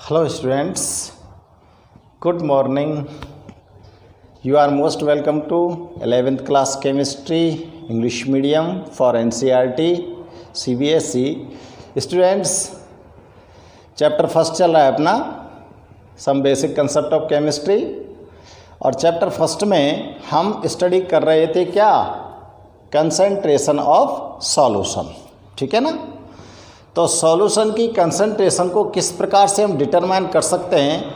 Hello students, good morning. You are most welcome to 11th class chemistry English medium for NCERT CBSE. Students, chapter first चल रहा है अपना some basic concept of chemistry और chapter first में हम study कर रहे थे क्या, कंसंट्रेशन ऑफ सॉल्यूशन। ठीक है ना। तो सॉल्यूशन की कंसंट्रेशन को किस प्रकार से हम डिटरमाइन कर सकते हैं,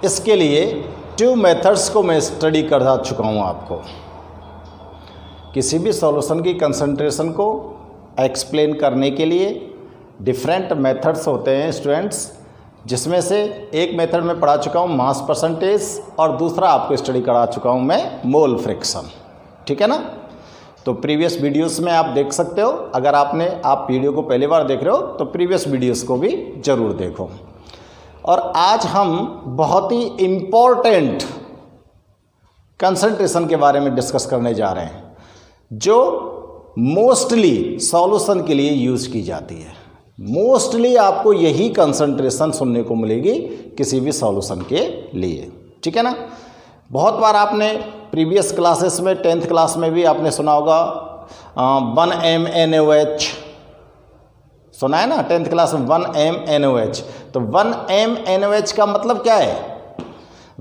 इसके लिए 2 मेथड्स को मैं स्टडी करा चुका हूँ आपको। किसी भी सॉल्यूशन की कंसंट्रेशन को एक्सप्लेन करने के लिए डिफरेंट मेथड्स होते हैं स्टूडेंट्स, जिसमें से एक मेथड में पढ़ा चुका हूँ मास परसेंटेज और दूसरा आपको स्टडी करा चुका हूँ मैं मोल फ्रिक्शन। ठीक है ना। तो प्रीवियस वीडियोस में आप देख सकते हो, अगर आप वीडियो को पहली बार देख रहे हो तो प्रीवियस वीडियोस को भी ज़रूर देखो। और आज हम बहुत ही इम्पोर्टेंट कंसंट्रेशन के बारे में डिस्कस करने जा रहे हैं, जो मोस्टली सॉल्यूशन के लिए यूज़ की जाती है। मोस्टली आपको यही कंसंट्रेशन सुनने को मिलेगी किसी भी सॉल्यूशन के लिए। ठीक है ना। बहुत बार आपने प्रीवियस क्लासेस में 10th क्लास में भी आपने सुना होगा 1mNaOH, सुना है ना 10th क्लास में 1mNaOH। तो 1mNaOH का मतलब क्या है?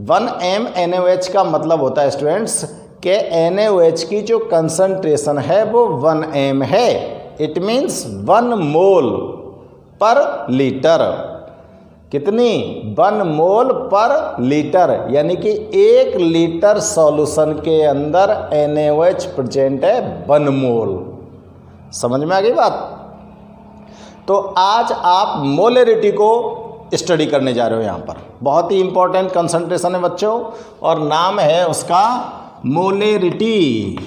1mNaOH का मतलब होता है स्टूडेंट्स कि NaOH की जो कंसंट्रेशन है वो 1m है। इट मीन्स 1 मोल पर लीटर। कितनी? 1 मोल पर लीटर, यानी कि 1 लीटर सॉल्यूशन के अंदर NaOH प्रेजेंट है 1 मोल। समझ में आ गई बात? तो आज आप मोलरिटी को स्टडी करने जा रहे हो यहाँ पर। बहुत ही इंपॉर्टेंट कंसंट्रेशन है बच्चों, और नाम है उसका मोलरिटी।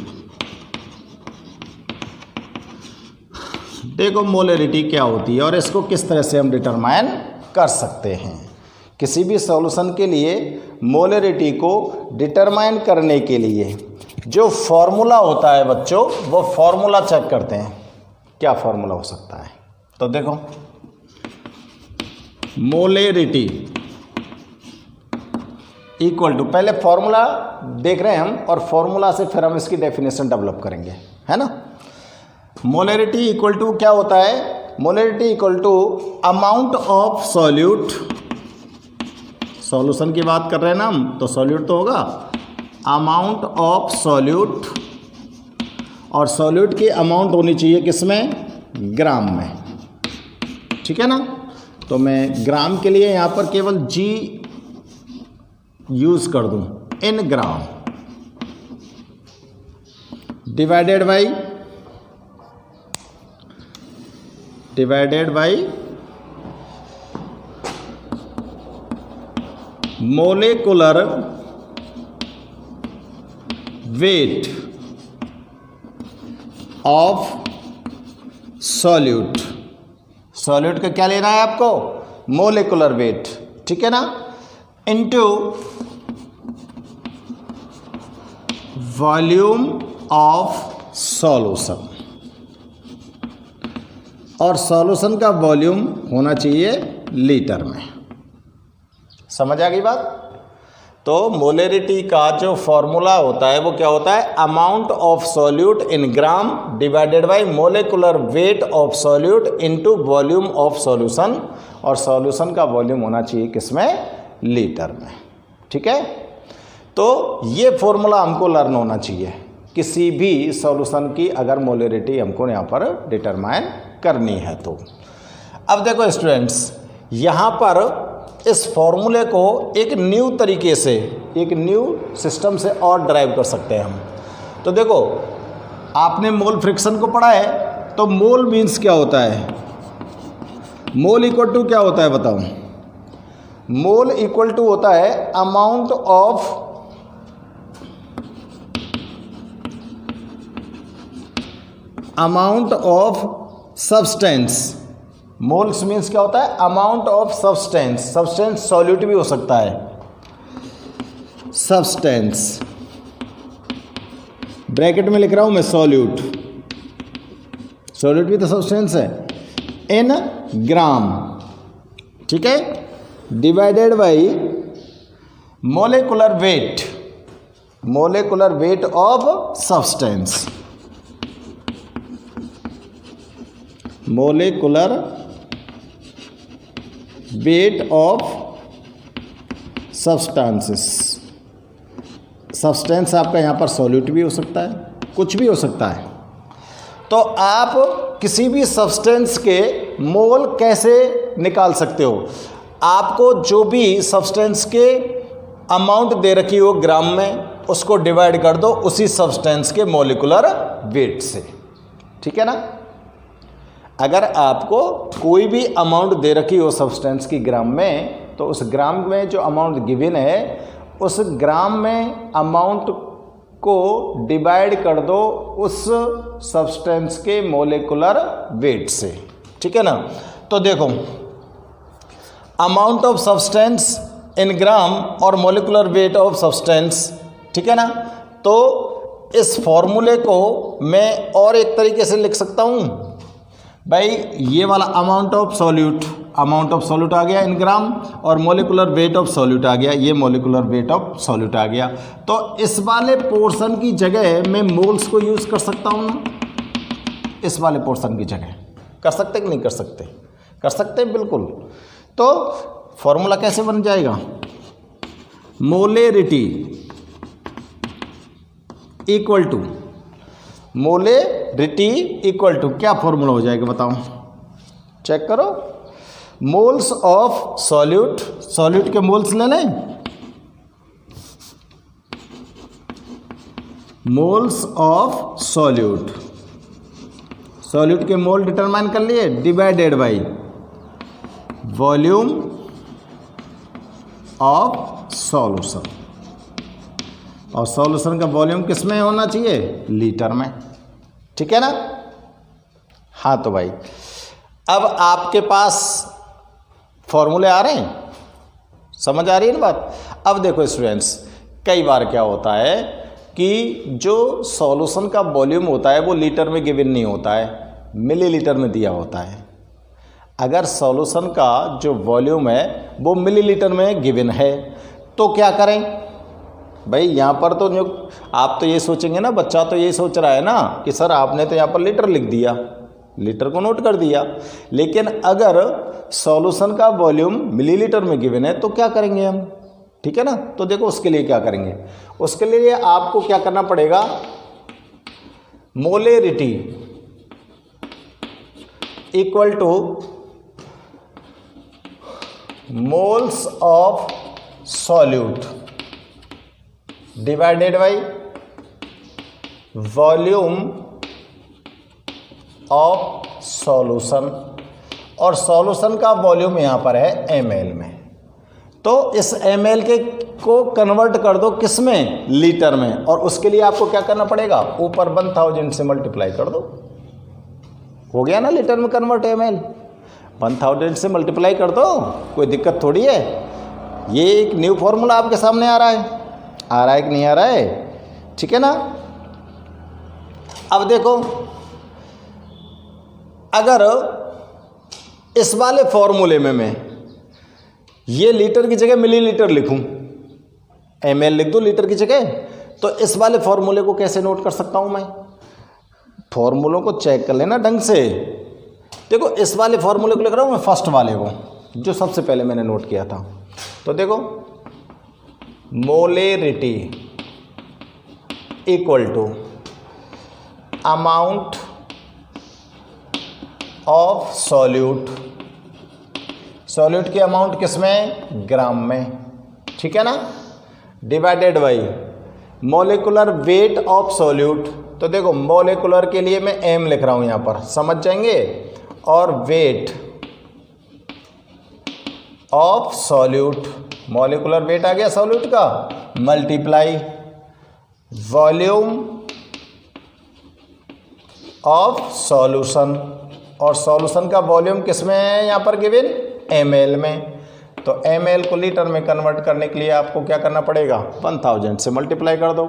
देखो मोलरिटी क्या होती है और इसको किस तरह से हम डिटरमाइन कर सकते हैं। किसी भी सॉल्यूशन के लिए मोलरिटी को डिटरमाइन करने के लिए जो फॉर्मूला होता है बच्चों, वो फॉर्मूला चेक करते हैं। क्या फॉर्मूला हो सकता है? तो देखो मोलरिटी इक्वल टू, पहले फॉर्मूला देख रहे हैं हम और फॉर्मूला से फिर हम इसकी डेफिनेशन डेवलप करेंगे, है ना। मोलरिटी इक्वल टू क्या होता है? Molarity equal to amount of solute. Solution की बात कर रहे हैं ना हम, तो सॉल्यूट तो होगा अमाउंट ऑफ सॉल्यूट, और सॉल्यूट की अमाउंट होनी चाहिए किसमें? ग्राम में। ठीक है ना। तो मैं ग्राम के लिए यहाँ पर केवल G यूज़ कर दूँ, in gram divided by molecular weight of solute. Solute का क्या लेना है आपको? Molecular weight. ठीक है ना। इनटू वॉल्यूम ऑफ सॉल्यूशन, और सॉल्यूशन का वॉल्यूम होना चाहिए लीटर में। समझ आ गई बात? तो मोलरिटी का जो फॉर्मूला होता है वो क्या होता है? Amount of solute in gram divided by molecular weight of solute into volume of solution, और सॉल्यूशन का वॉल्यूम होना चाहिए किसमें? लीटर में। ठीक है। तो ये फॉर्मूला हमको लर्न होना चाहिए किसी भी सॉल्यूशन की, अगर मोलरिटी हमको यहाँ पर डिटरमाइन करनी है तो। अब देखो स्टूडेंट्स, यहाँ पर इस फॉर्मूले को एक न्यू तरीके से, एक न्यू सिस्टम से और ड्राइव कर सकते हैं हम। तो देखो, आपने मोल फ्रिक्शन को पढ़ा है, तो मोल मीन्स क्या होता है? मोल इक्वल टू क्या होता है बताओ? मोल इक्वल टू होता है amount of substance. Moles means क्या होता है? Amount of substance. Substance solute भी हो सकता है। सब्सटेंस ब्रैकेट में लिख रहा हूं मैं, सॉल्यूट। सॉल्यूट भी तो सब्सटेंस है इन ग्राम। ठीक है। Divided by molecular weight of substance, molecular weight of substances. Substance आपका यहाँ पर सॉल्यूट भी हो सकता है, कुछ भी हो सकता है। तो आप किसी भी सब्सटेंस के मोल कैसे निकाल सकते हो? आपको जो भी सब्सटेंस के अमाउंट दे रखी हो ग्राम में, उसको डिवाइड कर दो उसी सब्सटेंस के मोलिकुलर वेट से, ठीक है ना। अगर आपको कोई भी अमाउंट दे रखी हो सब्सटेंस की ग्राम में, तो उस ग्राम में जो अमाउंट गिवन है उस ग्राम में अमाउंट को डिवाइड कर दो उस सब्सटेंस के मोलिकुलर वेट से, ठीक है ना। तो देखो, अमाउंट ऑफ सब्सटेंस इन ग्राम और मोलिकुलर वेट ऑफ सब्सटेंस, ठीक है ना। तो इस फॉर्मूले को मैं और एक तरीके से लिख सकता हूँ भाई, ये वाला अमाउंट ऑफ सॉल्यूट आ गया इन ग्राम, और मोलिकुलर वेट ऑफ सॉल्यूट आ गया, ये मोलिकुलर वेट ऑफ सॉल्यूट आ गया। तो इस वाले पोर्शन की जगह मैं मोल्स को यूज़ कर सकता हूँ ना, इस वाले पोर्शन की जगह कर सकते कि नहीं कर सकते? कर सकते बिल्कुल। तो फॉर्मूला कैसे बन जाएगा? मोलेरिटी इक्वल टू क्या फॉर्मूला हो जाएगा बताओ, चेक करो। मोल्स ऑफ सॉल्यूट के मोल्स ले लें, मोल्स ऑफ सॉल्यूट के मोल डिटरमाइन कर लिए, divided by volume of solution, और सॉल्यूशन का वॉल्यूम किस में होना चाहिए? लीटर में, ठीक है ना। हाँ तो भाई, अब आपके पास फॉर्मूले आ रहे हैं, समझ आ रही है ना बात। अब देखो स्टूडेंट्स, कई बार क्या होता है कि जो सॉल्यूशन का वॉल्यूम होता है वो लीटर में गिवन नहीं होता है, मिलीलीटर में दिया होता है। अगर सॉल्यूशन का जो वॉल्यूम है वो मिलीलीटर में गिवन है तो क्या करें भाई? यहाँ पर तो जो आप तो ये सोचेंगे ना, बच्चा तो ये सोच रहा है ना कि सर आपने तो यहाँ पर लीटर लिख दिया, लीटर को नोट कर दिया, लेकिन अगर सॉल्यूशन का वॉल्यूम मिलीलीटर में गिवन है तो क्या करेंगे हम, ठीक है ना। तो देखो उसके लिए क्या करेंगे, उसके लिए आपको क्या करना पड़ेगा, molarity equal to moles of solute divided by volume of solution, और सॉल्यूशन का वॉल्यूम यहाँ पर है ml में। तो इस ml के को कन्वर्ट कर दो किस में? लीटर में। और उसके लिए आपको क्या करना पड़ेगा, ऊपर 1000 से मल्टीप्लाई कर दो, हो गया ना लीटर में कन्वर्ट ml। 1000 से मल्टीप्लाई कर दो, कोई दिक्कत थोड़ी है। ये एक न्यू फॉर्मूला आपके सामने आ रहा है कि नहीं आ रहा है, ठीक है ना। अब देखो, अगर इस वाले फॉर्मूले में मैं ये लीटर की जगह मिलीलीटर लिखूं, ml लिख दूं लीटर की जगह, तो इस वाले फॉर्मूले को कैसे नोट कर सकता हूं मैं? फॉर्मूलों को चेक कर लेना ढंग से। देखो इस वाले फॉर्मूले को लिख रहा हूं मैं, फर्स्ट वाले को जो सबसे पहले मैंने नोट किया था। तो देखो, molarity equal to amount of solute, solute की अमाउंट किस में? ग्राम में, ठीक है ना, divided by molecular weight of solute. तो देखो मोलिकुलर के लिए मैं m लिख रहा हूं यहां पर, समझ जाएंगे, और weight of solute, molecular weight आ गया सॉल्यूट का, मल्टीप्लाई वॉल्यूम ऑफ सॉल्यूशन, और सॉल्यूशन का वॉल्यूम किस में है यहाँ पर गिवन? ml में। तो ml को लीटर में कन्वर्ट करने के लिए आपको क्या करना पड़ेगा? 1000 से मल्टीप्लाई कर दो।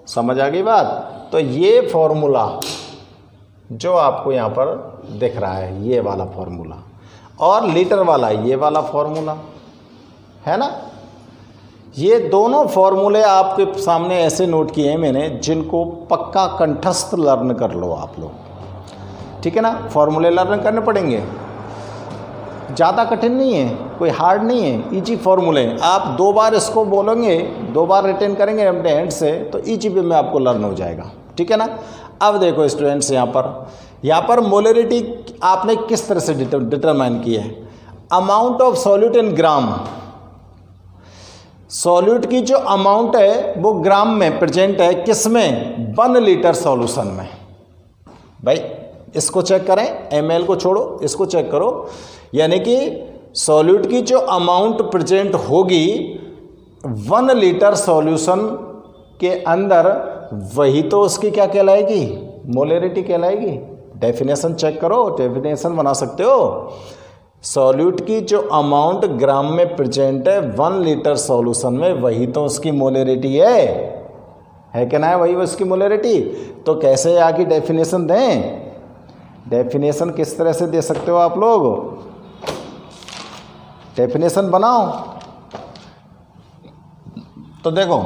समझ आ गई बात? तो ये फॉर्मूला जो आपको यहाँ पर दिख रहा है, ये वाला फॉर्मूला, और लीटर वाला ये वाला फॉर्मूला, है ना। ये दोनों फॉर्मूले आपके सामने ऐसे नोट किए हैं मैंने जिनको पक्का कंठस्थ लर्न कर लो आप लोग, ठीक है ना। फॉर्मूले लर्न करने पड़ेंगे, ज़्यादा कठिन नहीं है, कोई हार्ड नहीं है, इजी फॉर्मूले। आप 2 बार इसको बोलेंगे, 2 बार रिटेन करेंगे अपने हैंड से तो इजी वे में आपको लर्न हो जाएगा, ठीक है ना। अब देखो स्टूडेंट्स, यहाँ पर मोलरिटी आपने किस तरह से डिटरमाइन की है। Amount of solute in gram, solute की जो अमाउंट है वो ग्राम में प्रेजेंट है, किसमें, 1 लीटर सॉल्यूशन में। भाई इसको चेक करें, ml को छोड़ो, इसको चेक करो। यानी कि सॉल्यूट की जो अमाउंट प्रेजेंट होगी 1 लीटर सॉल्यूशन के अंदर, वही तो उसकी क्या कहलाएगी, मोलरिटी कहलाएगी। डेफिनेशन चेक करो, डेफिनेशन बना सकते हो। सॉल्यूट की जो अमाउंट ग्राम में प्रेजेंट है 1 लीटर सॉल्यूशन में, वही तो उसकी मोलरिटी है कि ना है, वही उसकी मोलरिटी। तो कैसे आगे डेफिनेशन दें, डेफिनेशन किस तरह से दे सकते हो आप लोग, डेफिनेशन बनाओ। तो देखो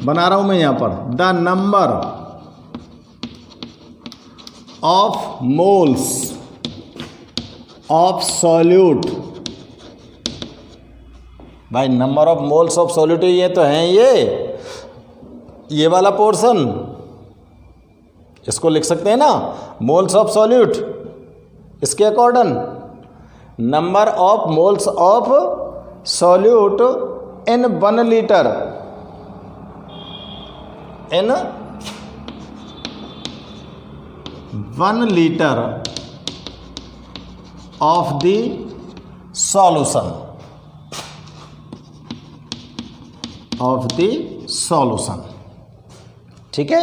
बना रहा हूं मैं यहां पर, the number of moles of solute. भाई number of moles of solute ये तो हैं, ये वाला पोर्शन, इसको लिख सकते हैं ना, मोल्स ऑफ सॉल्यूट। इसके according number of moles of solute in 1 litre, in 1 litre of the solution, of the solution, ठीक है।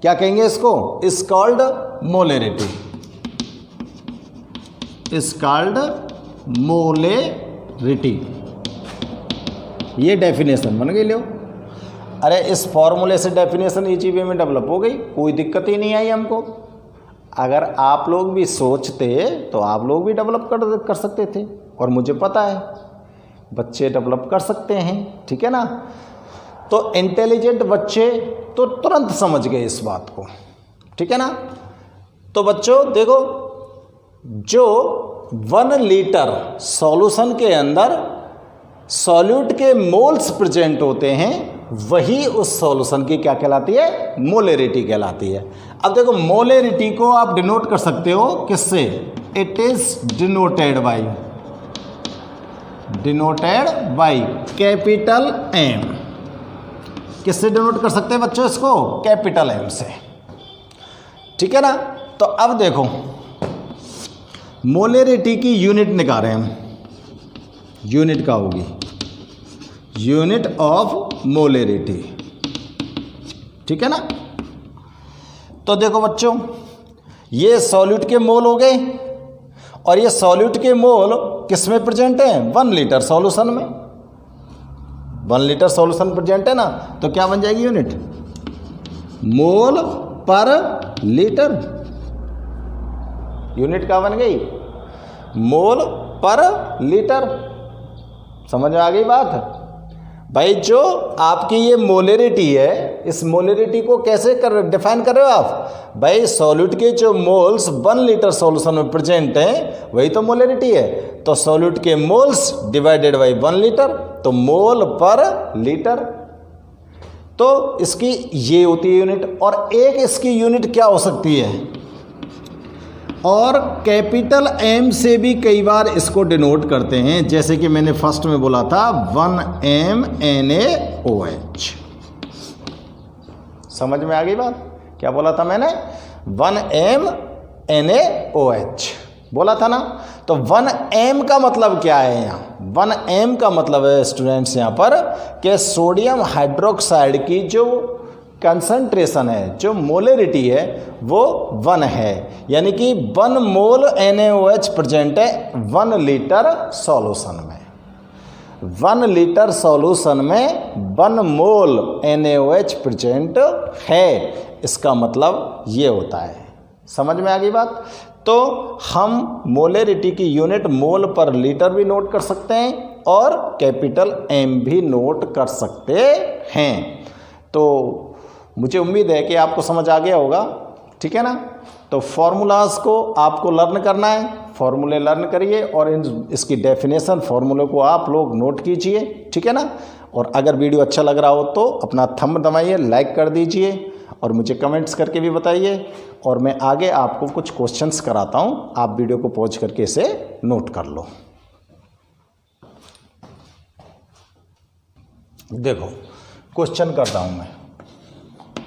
क्या कहेंगे इसको, is called molarity, is called molarity. ये डेफिनेशन बन गई। लो, अरे इस फॉर्मूले से डेफिनेशन इजी वे में डेवलप हो गई, कोई दिक्कत ही नहीं आई हमको। अगर आप लोग भी सोचते तो आप लोग भी डेवलप कर सकते थे, और मुझे पता है बच्चे डेवलप कर सकते हैं, ठीक है ना। तो इंटेलिजेंट बच्चे तो तुरंत समझ गए इस बात को, ठीक है ना। तो बच्चों देखो, जो 1 लीटर सॉल्यूशन के अंदर सॉल्यूट के मोल्स प्रेजेंट होते हैं, वही उस सॉल्यूशन की क्या कहलाती है, मोलरिटी कहलाती है। अब देखो मोलरिटी को आप डिनोट कर सकते हो किससे, it is denoted by capital M. किससे डिनोट कर सकते हैं बच्चों इसको, कैपिटल एम से, ठीक है ना। तो अब देखो मोलरिटी की यूनिट निकाल रहे हैं हम, यूनिट का होगी यूनिट ऑफ मोलरिटी, ठीक है ना। तो देखो बच्चों, ये सॉल्यूट के मोल हो गए, और ये सॉल्यूट के मोल किस में प्रेजेंट है, 1 लीटर सॉल्यूशन में। 1 लीटर सॉल्यूशन प्रेजेंट है ना, तो क्या बन जाएगी यूनिट, मोल पर लीटर। यूनिट क्या बन गई, मोल पर लीटर। समझ में आ गई बात। भाई जो आपकी ये मोलरिटी है, इस मोलरिटी को कैसे डिफाइन कर रहे हो आप, भाई सॉल्यूट के जो मोल्स 1 लीटर सॉल्यूशन में प्रेजेंट हैं, वही तो मोलरिटी है। तो सॉल्यूट के मोल्स डिवाइडेड बाई 1 लीटर, तो मोल पर लीटर। तो इसकी ये होती है यूनिट, और एक इसकी यूनिट क्या हो सकती है, और कैपिटल एम से भी कई बार इसको डिनोट करते हैं, जैसे कि मैंने फर्स्ट में बोला था 1m NaOH। समझ में आ गई बात, क्या बोला था मैंने, 1m NaOH बोला था ना। तो 1m का मतलब क्या है, यहाँ 1m का मतलब है स्टूडेंट्स यहाँ पर कि सोडियम हाइड्रोक्साइड की जो कंसंट्रेशन है, जो मोलरिटी है, वो 1 है। यानी कि 1 मोल NaOH प्रेजेंट है 1 लीटर सॉल्यूशन में। 1 लीटर सॉल्यूशन में 1 मोल NaOH प्रेजेंट है, इसका मतलब ये होता है। समझ में आ गई बात। तो हम मोलरिटी की यूनिट मोल पर लीटर भी नोट कर सकते हैं, और कैपिटल M भी नोट कर सकते हैं। तो मुझे उम्मीद है कि आपको समझ आ गया होगा, ठीक है ना। तो फॉर्मूलाज को आपको लर्न करना है, फॉर्मूले लर्न करिए और इसकी डेफिनेशन फॉर्मूले को आप लोग नोट कीजिए, ठीक है ना। और अगर वीडियो अच्छा लग रहा हो तो अपना थंब दबाइए, लाइक कर दीजिए और मुझे कमेंट्स करके भी बताइए। और मैं आगे आपको कुछ क्वेश्चंस कराता हूँ, आप वीडियो को पॉज करके इसे नोट कर लो। देखो क्वेश्चन करता हूँ मैं।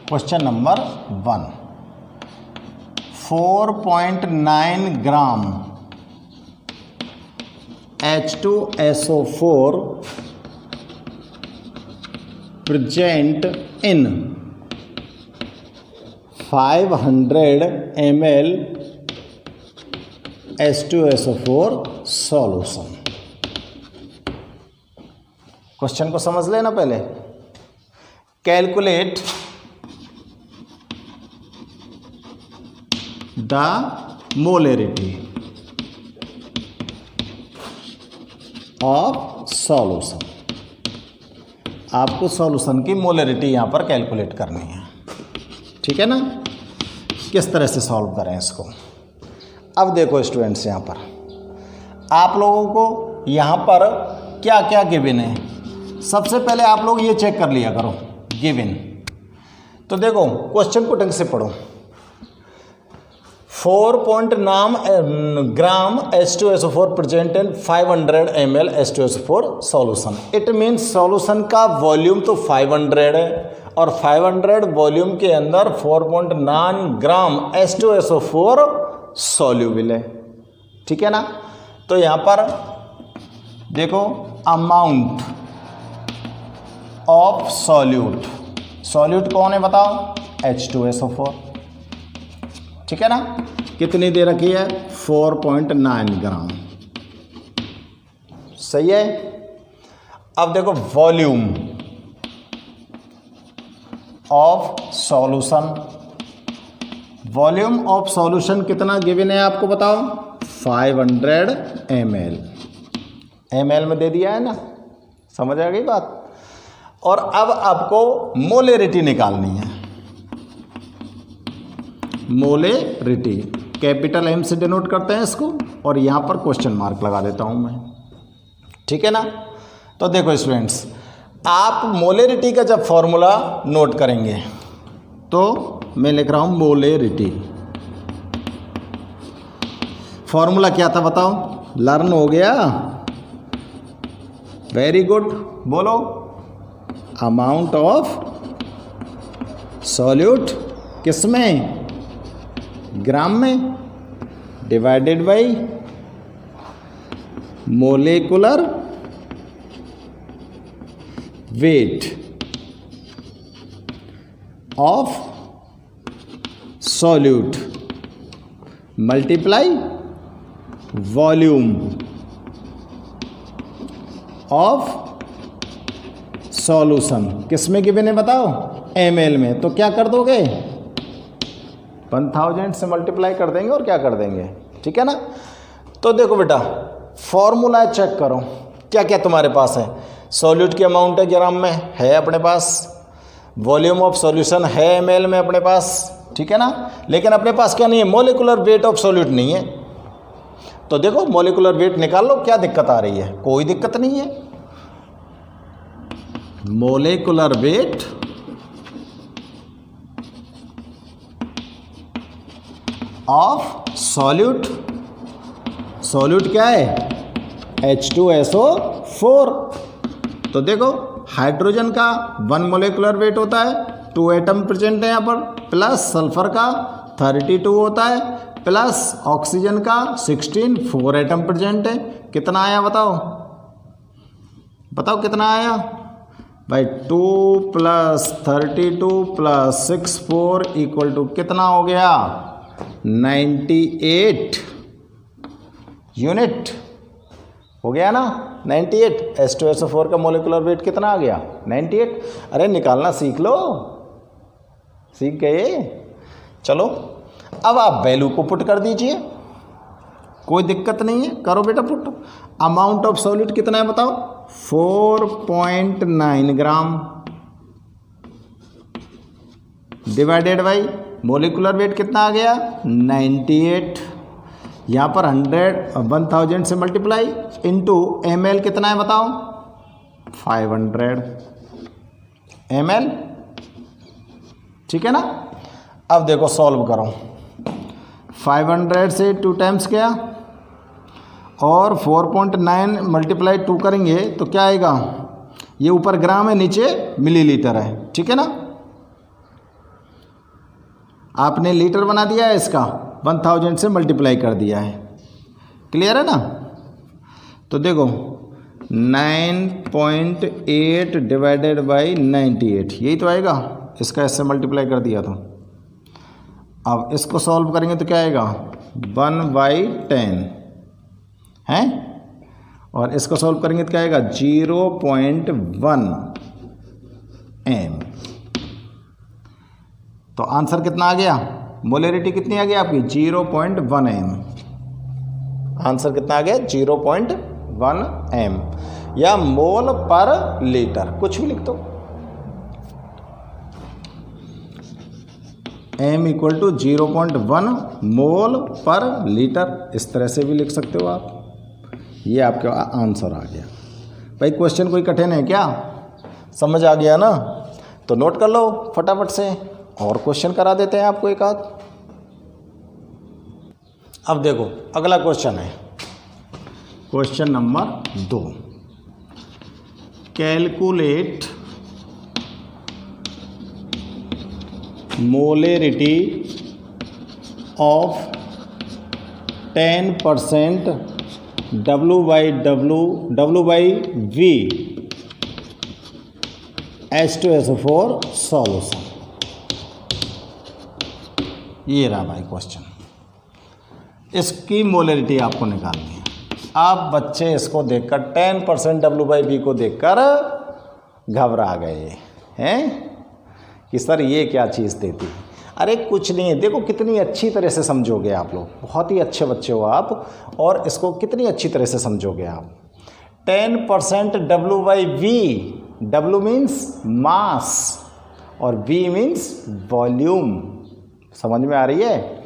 Question number 1, 4.9 gram H2SO4 present in 500 ml H2SO4 solution। Question को समझ लेना पहले। Calculate the molarity of solution. आपको सॉल्यूशन की मोलरिटी यहाँ पर कैलकुलेट करनी है, ठीक है ना। किस तरह से सॉल्व करें इसको। अब देखो स्टूडेंट्स, यहाँ पर आप लोगों को यहाँ पर क्या क्या गिवन है। सबसे पहले आप लोग ये चेक कर लिया करो गिवन। तो देखो क्वेश्चन को ढंग से पढ़ो। 4.9 ग्राम H2SO4 present in 500 ml H2SO4 solution. It means solution का वॉल्यूम तो 500 है और 500 वॉल्यूम के अंदर 4.9 ग्राम H2SO4 सॉल्यूबल है, ठीक है ना। तो यहाँ पर देखो अमाउंट ऑफ सॉल्यूट, सॉल्यूट कौन है बताओ, H2SO4, ठीक है ना। कितनी दे रखी है, 4.9 ग्राम, सही है। अब देखो volume of solution, volume of solution कितना गिवन है आपको बताओ, 500 ml। ml में दे दिया है ना, समझ आ गई बात। और अब आपको मोलेरिटी निकालनी है। मोलेरिटी कैपिटल M से डिनोट करते हैं इसको और यहाँ पर क्वेश्चन मार्क लगा देता हूँ मैं, ठीक है ना। तो देखो स्टूडेंट्स, आप मोलेरिटी का जब फॉर्मूला नोट करेंगे तो मैं लिख रहा हूँ मोलेरिटी। फॉर्मूला क्या था बताओ, लर्न हो गया, वेरी गुड। बोलो, अमाउंट ऑफ सॉल्यूट किस में, ग्राम में, divided by molecular weight of solute multiply volume of solution. किस में गिवन है बताओ, ml में। तो क्या कर दोगे, 1000 से मल्टीप्लाई कर देंगे और क्या कर देंगे, ठीक है ना। तो देखो बेटा फॉर्मूला चेक करो क्या क्या तुम्हारे पास है। सॉल्यूट की अमाउंट है ग्राम में, है अपने पास। वॉल्यूम ऑफ सॉल्यूशन है ml में अपने पास, ठीक है ना। लेकिन अपने पास क्या नहीं है, मोलिकुलर वेट ऑफ सॉल्यूट नहीं है। तो देखो मोलिकुलर वेट निकाल लो, क्या दिक्कत आ रही है, कोई दिक्कत नहीं है। Molecular weight of solute, solute क्या है, H2SO4। तो देखो हाइड्रोजन का 1 मोलिकुलर वेट होता है, 2 एटम प्रेजेंट है यहाँ पर, प्लस सल्फर का 32 होता है, प्लस ऑक्सीजन का 16, 4 एटम प्रेजेंट है। कितना आया बताओ, बताओ कितना आया भाई, 2 + 32 + 6 4 = कितना हो गया, 98 यूनिट हो गया ना, 98। H2SO4 का मोलिकुलर वेट कितना आ गया, 98। अरे निकालना सीख लो, सीख गए। चलो अब आप वैल्यू को पुट कर दीजिए। कोई दिक्कत नहीं है, करो बेटा पुट। अमाउंट ऑफ सॉल्यूट कितना है बताओ? 4.9 ग्राम डिवाइडेड बाई मोलिकुलर वेट कितना आ गया? 98। यहाँ पर 1000 से मल्टीप्लाई इंटू ml कितना है बताओ? 500 ml। ठीक है ना? अब देखो सॉल्व करो। 500 से 2 टाइम्स क्या और 4.9 मल्टीप्लाई 2 करेंगे तो क्या आएगा? ये ऊपर ग्राम है, नीचे मिलीलीटर है। ठीक है ना? आपने लीटर बना दिया है, इसका 1000 से मल्टीप्लाई कर दिया है। क्लियर है ना? तो देखो 9.8 डिवाइडेड बाई 98 यही तो आएगा। इसका इससे मल्टीप्लाई कर दिया तो अब इसको सॉल्व करेंगे तो क्या आएगा? 1/10 है, और इसको सॉल्व करेंगे तो क्या आएगा? 0.1 m। तो आंसर कितना आ गया? मोलरिटी कितनी आ गई आपकी? 0.1 m। आंसर कितना आ गया? 0.1 m या मोल पर लीटर, कुछ भी लिख दो। m इक्वल टू 0.1 मोल पर लीटर, इस तरह से भी लिख सकते हो आप। ये आपका आंसर आ गया। भाई क्वेश्चन कोई कठिन है क्या? समझ आ गया ना? तो नोट कर लो फटाफट से, और क्वेश्चन करा देते हैं आपको एक आध। अब देखो अगला क्वेश्चन है question number 2। Calculate molarity of 10% W/V H2SO4 solution. ये रहा भाई क्वेश्चन। इसकी मोलरिटी आपको निकालनी है। आप बच्चे इसको देखकर 10% W/V को देखकर घबरा गए हैं कि सर ये क्या चीज़ देती। अरे कुछ नहीं है, देखो कितनी अच्छी तरह से समझोगे आप लोग। बहुत ही अच्छे बच्चे हो आप, और इसको कितनी अच्छी तरह से समझोगे आप। 10% W/V, W मीन्स मास और V मीन्स वॉल्यूम। समझ में आ रही है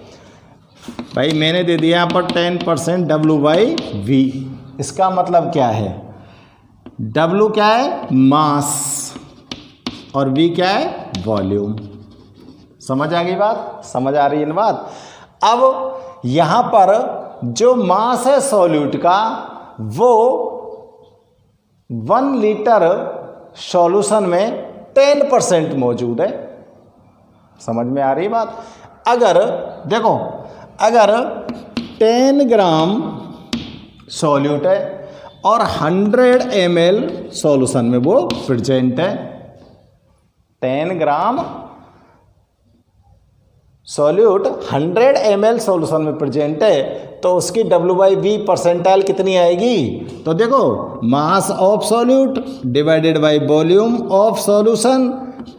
भाई? मैंने दे दिया यहाँ पर 10% W/V। इसका मतलब क्या है? W क्या है? मास, और V क्या है? वॉल्यूम। समझ आ गई बात? समझ आ रही है ना बात? अब यहाँ पर जो मास है सॉल्यूट का, वो 1 लीटर सॉल्यूशन में 10% मौजूद है। समझ में आ रही बात? अगर देखो, अगर 10 ग्राम सॉल्यूट है और 100 ml सॉल्यूशन में वो प्रेजेंट है, 10 ग्राम सॉल्यूट 100 ml सॉल्यूशन में प्रेजेंट है, तो उसकी W/V परसेंटाइल कितनी आएगी? तो देखो mass of solute divided by volume of solution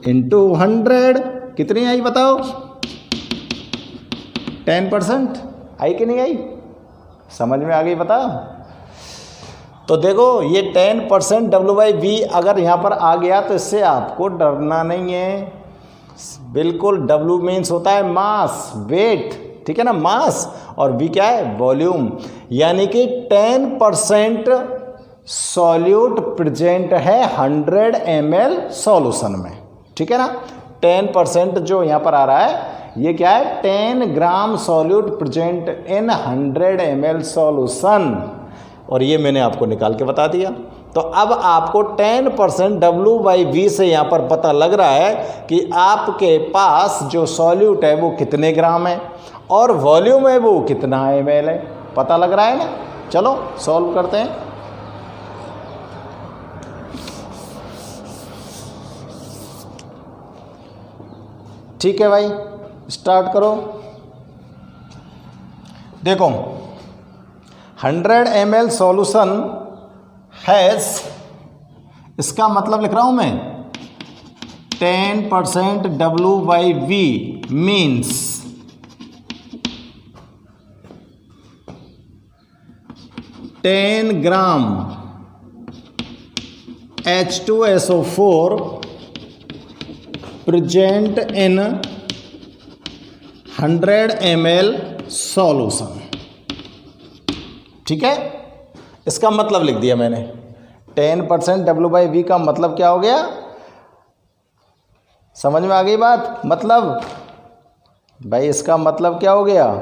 into 100 कितनी आई बताओ? 10% आई कि नहीं आई? समझ में आ गई बताओ? तो देखो ये 10% W/V अगर यहाँ पर आ गया तो इससे आपको डरना नहीं है। बिल्कुल। W मीन्स होता है मास, वेट, ठीक है ना? मास, और V क्या है? वॉल्यूम। यानी कि 10% सॉल्यूट प्रेजेंट है 100 ml सॉल्यूशन में, ठीक है ना? 10% जो यहाँ पर आ रहा है ये क्या है? 10 gram solute present in 100 ml solution, और ये मैंने आपको निकाल के बता दिया। तो अब आपको 10% W/V से यहाँ पर पता लग रहा है कि आपके पास जो सॉल्यूट है वो कितने ग्राम है और वॉल्यूम है वो कितना ml है। पता लग रहा है ना? चलो सॉल्व करते हैं। ठीक है भाई, स्टार्ट करो। देखो 100 ml सॉल्यूशन हैज़, इसका मतलब लिख रहा हूं मैं 10% W/V means 10 gram H2SO4 present in 100 ml solution. ठीक है, इसका मतलब लिख दिया मैंने। 10% W/V का मतलब क्या हो गया, समझ में आ गई बात? मतलब भाई इसका मतलब क्या हो गया,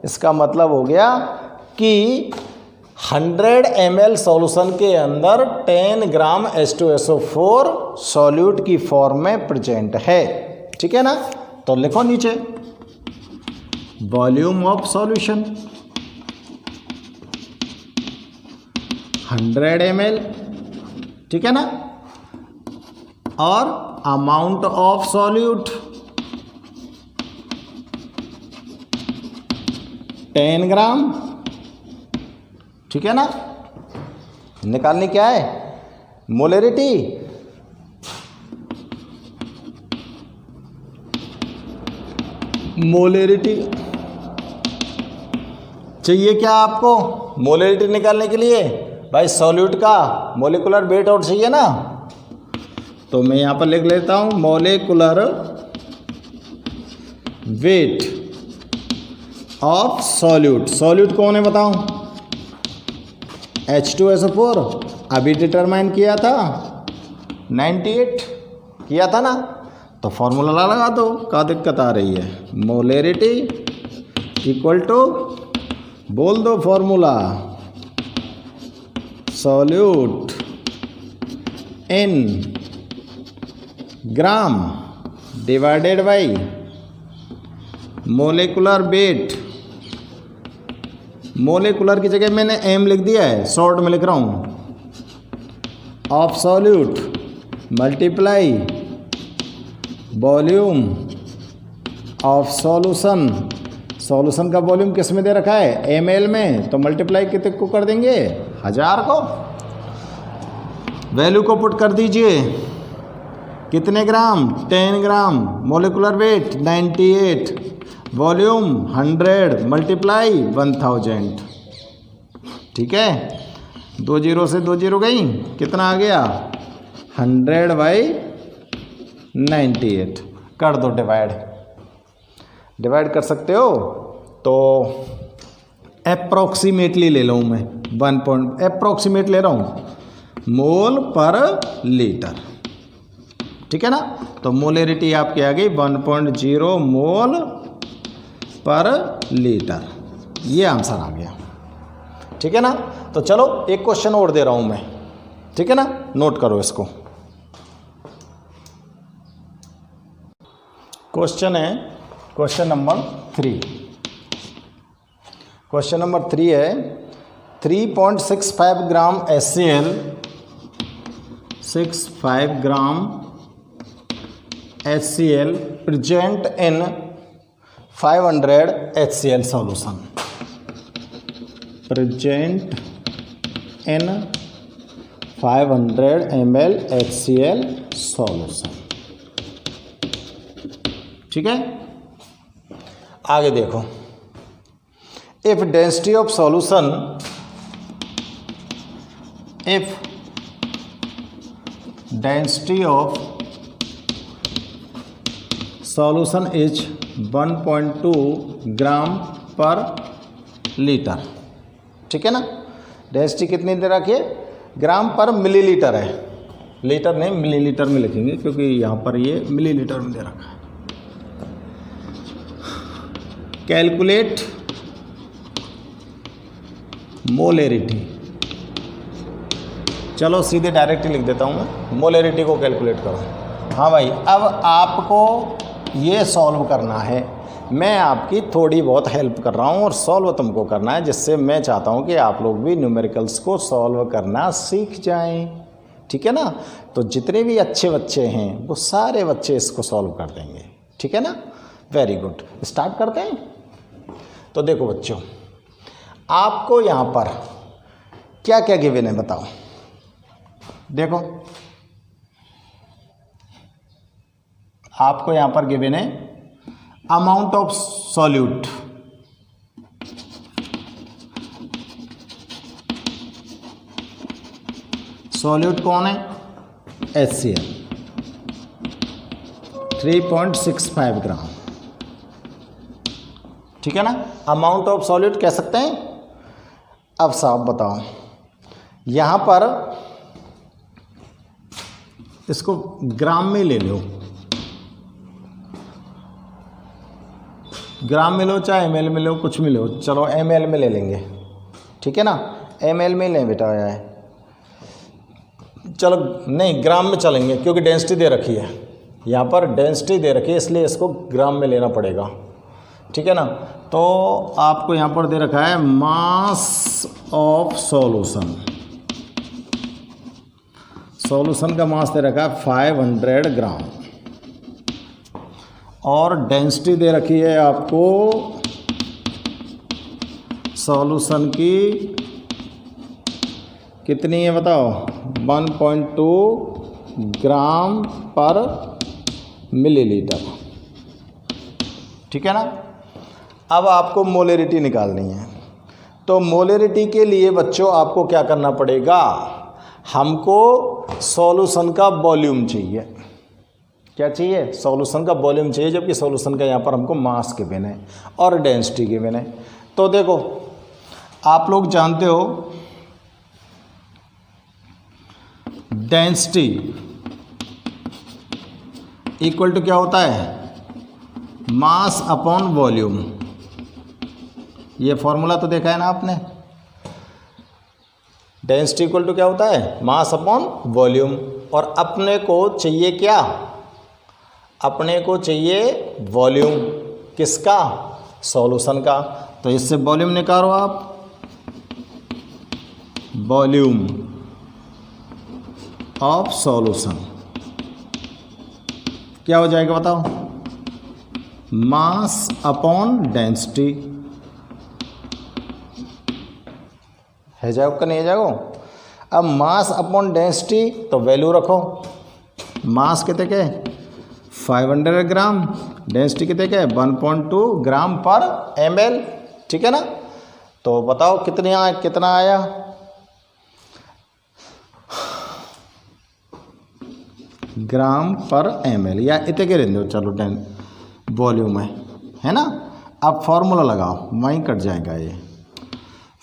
इसका मतलब हो गया कि 100 ml सॉल्यूशन के अंदर 10 ग्राम H2SO4 सॉल्यूट की फॉर्म में प्रेजेंट है। ठीक है ना, तो लिखो नीचे वॉल्यूम ऑफ सॉल्यूशन 100 ml, ठीक है ना, और अमाउंट ऑफ सॉल्यूट 10 ग्राम। ठीक है ना, निकालनी क्या है, मोलरिटी। मोलरिटी चाहिए क्या आपको, मोलरिटी निकालने के लिए भाई सॉल्यूट का मोलिकुलर वेट और चाहिए ना, तो मैं यहाँ पर लिख लेता हूँ molecular weight of solute. Solute कौन है बताऊँ, H2SO4 अभी डिटरमाइन किया था 98 किया था ना, तो फॉर्मूला लगा दो, क्या दिक्कत आ रही है। मोलरिटी इक्वल टू, बोल दो formula, solute in gram divided by molecular wait. Molecular की जगह मैंने एम लिख दिया है, शॉर्ट में लिख रहा हूँ, of solute multiply volume of solution. Solution का वॉल्यूम किस में दे रखा है, ml में, तो मल्टीप्लाई कितने को कर देंगे, 1000 को। वैल्यू को पुट कर दीजिए, कितने ग्राम, 10 ग्राम, मोलिकुलर वेट 98, वॉल्यूम 100 मल्टीप्लाई 1000। ठीक है, 2 जीरो से 2 जीरो गई, कितना आ गया, 100/98। कर दो डिवाइड, डिवाइड कर सकते हो, तो अप्रॉक्सीमेटली ले लूँ मैं 1 अप्रॉक्सीमेट ले रहा हूँ, मोल पर लीटर। ठीक है ना, तो मोलरिटी आपकी आ गई 1.0 मोल पर लीटर, ये आंसर आ गया। ठीक है ना, तो चलो एक क्वेश्चन और दे रहा हूं मैं, ठीक है ना, नोट करो इसको। क्वेश्चन है क्वेश्चन नंबर 3। क्वेश्चन नंबर 3 है 3.65 ग्राम HCl 65 gram HCl present in 500 HCl solution. Present in 500 ml HCl solution. ठीक है, आगे देखो, if density of solution, if density of solution is 1.2 ग्राम पर लीटर। ठीक है ना, डेंसिटी कितनी दे रखी है, ग्राम पर मिलीलीटर है, लीटर नहीं मिलीलीटर में लिखेंगे क्योंकि यहाँ पर ये मिलीलीटर में दे रखा है। कैलकुलेट मोलरिटी, चलो सीधे डायरेक्ट ही लिख देता हूँ मैं, मोलरिटी को कैलकुलेट करो। हाँ भाई, अब आपको ये सॉल्व करना है, मैं आपकी थोड़ी बहुत हेल्प कर रहा हूँ और सॉल्व तुमको करना है, जिससे मैं चाहता हूँ कि आप लोग भी न्यूमेरिकल्स को सॉल्व करना सीख जाएं। ठीक है ना, तो जितने भी अच्छे बच्चे हैं वो सारे बच्चे इसको सॉल्व कर देंगे। ठीक है ना, वेरी गुड, स्टार्ट करते हैं। तो देखो बच्चों, आपको यहाँ पर क्या क्या गिवन है बताओ। देखो आपको यहाँ पर गिवन है अमाउंट ऑफ सॉल्यूट सॉल्यूट कौन है? HCl 3.65 ग्राम, ठीक है ना। अमाउंट ऑफ सॉल्यूट कह सकते हैं। अब साहब बताओ, यहाँ पर इसको ग्राम में ले लो, ग्राम में लो चाहे ml में लो, कुछ में लो, चलो ml में ले लेंगे, ठीक है ना। ml में लें बेटा, आया है, चलो नहीं ग्राम में चलेंगे क्योंकि डेंसिटी दे रखी है, यहाँ पर डेंसिटी दे रखी है इसलिए इसको ग्राम में लेना पड़ेगा, ठीक है ना। तो आपको यहाँ पर दे रखा है मास ऑफ सॉल्यूशन, सॉल्यूशन का मास दे रखा है 500 ग्राम और डेंसिटी दे रखी है आपको सॉल्यूशन की कितनी है बताओ? 1.2 ग्राम पर मिलीलीटर, ठीक है ना। अब आपको मोलेरिटी निकालनी है, तो मोलेरिटी के लिए बच्चों आपको क्या करना पड़ेगा? हमको सॉल्यूशन का वॉल्यूम चाहिए। क्या चाहिए? सॉल्यूशन का वॉल्यूम चाहिए, जबकि सॉल्यूशन का यहाँ पर हमको मास गिवन है और डेंसिटी गिवन है। तो देखो आप लोग जानते हो डेंसिटी इक्वल टू क्या होता है? Mass upon volume. ये फॉर्मूला तो देखा है ना आपने। डेंसिटी इक्वल टू क्या होता है? Mass upon volume. और अपने को चाहिए क्या? अपने को चाहिए वॉल्यूम। किसका? सॉल्यूशन का। तो इससे वॉल्यूम निकालो आप, वॉल्यूम ऑफ सॉल्यूशन क्या हो जाएगा बताओ? Mass upon density. है जाओ का नहीं जाओ? अब मास अपॉन डेंसिटी तो वैल्यू रखो। मास कितने के? 500 ग्राम। डेंसिटी कितने के? 1.2 ग्राम पर ml, ठीक है ना। तो बताओ कितना आया? ग्राम पर ml या इतने के रहने दो, चलो 10 वॉल्यूम है ना। अब फॉर्मूला लगाओ, वहीं कट जाएगा ये।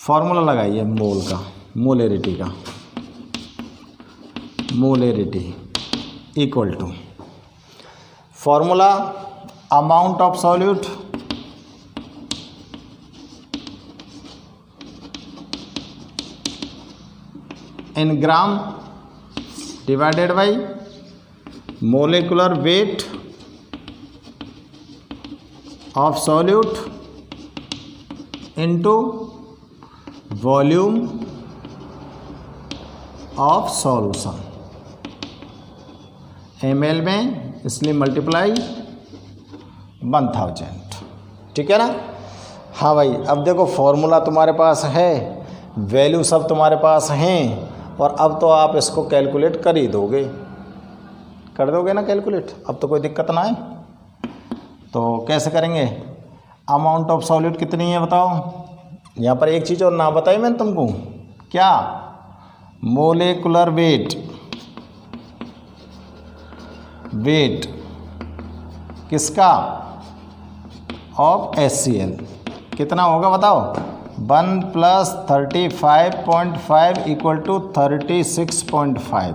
फॉर्मूला लगाइए मोल का, मोलेरिटी का। Molarity equal to formula amount of solute in gram divided by molecular weight of solute into volume of solution. ml में इसलिए मल्टीप्लाई 1000, ठीक है ना। हाँ भाई, अब देखो फॉर्मूला तुम्हारे पास है, वैल्यू सब तुम्हारे पास हैं, और अब तो आप इसको कैलकुलेट कर ही दोगे, कर दोगे ना कैलकुलेट। अब तो कोई दिक्कत ना है। तो कैसे करेंगे? अमाउंट ऑफ सॉल्यूट कितनी है बताओ? यहाँ पर एक चीज़ और ना बताई मैंने तुमको, क्या? मोलेकुलर वेट किसका? Of HCl। कितना होगा बताओ? 1 + 35.5 = 36.5।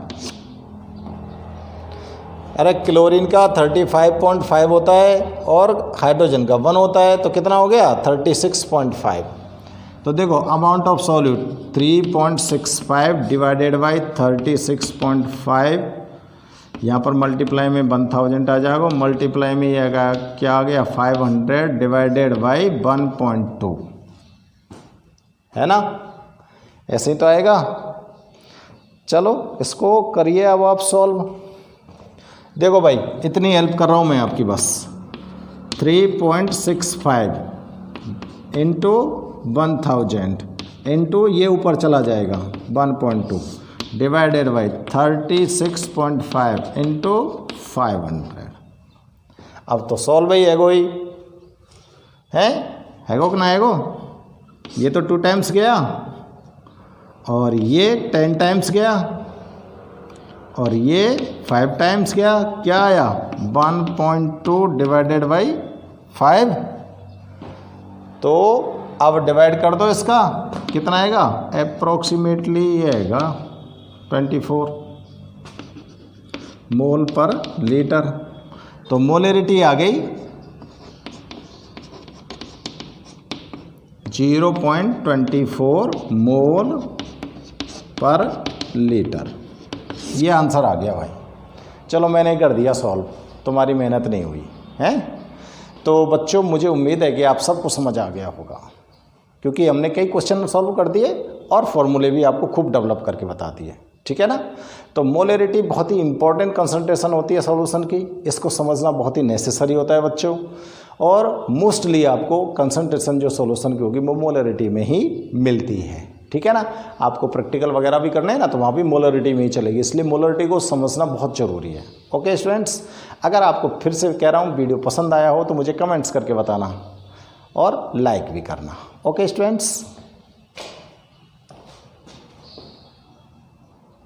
अरे क्लोरीन का 35.5 होता है और हाइड्रोजन का 1 होता है, तो कितना हो गया? 36.5। तो देखो amount of solute 3.65 divided by 36.5, यहाँ पर मल्टीप्लाई में 1000 आ जाएगा, मल्टीप्लाई में ये क्या आ गया? 500 डिवाइडेड बाई 1.2, है ना। ऐसे ही तो आएगा। चलो इसको करिए अब आप सॉल्व। देखो भाई, इतनी हेल्प कर रहा हूँ मैं आपकी बस। 3.65 इंटू 1000 इंटू ये ऊपर चला जाएगा 1.2 डिवाइडेड बाई 36.5 इंटू 500। अब तो सॉल्व ही हैगो ही हैगो कि ना हैगो? ये तो 2 टाइम्स गया और ये 10 टाइम्स गया, और ये 5 टाइम्स क्या आया 1.2 डिवाइडेड बाई 5। तो अब डिवाइड कर दो इसका, कितना आएगा अप्रोक्सीमेटली ये आएगा 24 मोल पर लीटर। तो मोलरिटी आ गई 0.24 मोल पर लीटर। ये आंसर आ गया भाई। चलो मैंने कर दिया सॉल्व, तुम्हारी मेहनत नहीं हुई है। तो बच्चों मुझे उम्मीद है कि आप सबको समझ आ गया होगा, क्योंकि हमने कई क्वेश्चन सॉल्व कर दिए और फॉर्मूले भी आपको खूब डेवलप करके बता दिए, ठीक है ना। तो मोलरिटी बहुत ही इंपॉर्टेंट कंसंट्रेशन होती है सॉल्यूशन की, इसको समझना बहुत ही नेसेसरी होता है बच्चों। और मोस्टली आपको कंसंट्रेशन जो सॉल्यूशन की होगी वो मोलरिटी में ही मिलती है, ठीक है ना। आपको प्रैक्टिकल वगैरह भी करना है ना, तो वहाँ भी मोलरिटी में ही चलेगी, इसलिए मोलरिटी को समझना बहुत ज़रूरी है। ओके स्टूडेंट्स, अगर आपको फिर से कह रहा हूँ वीडियो पसंद आया हो तो मुझे कमेंट्स करके बताना और लाइक भी करना। Okay students.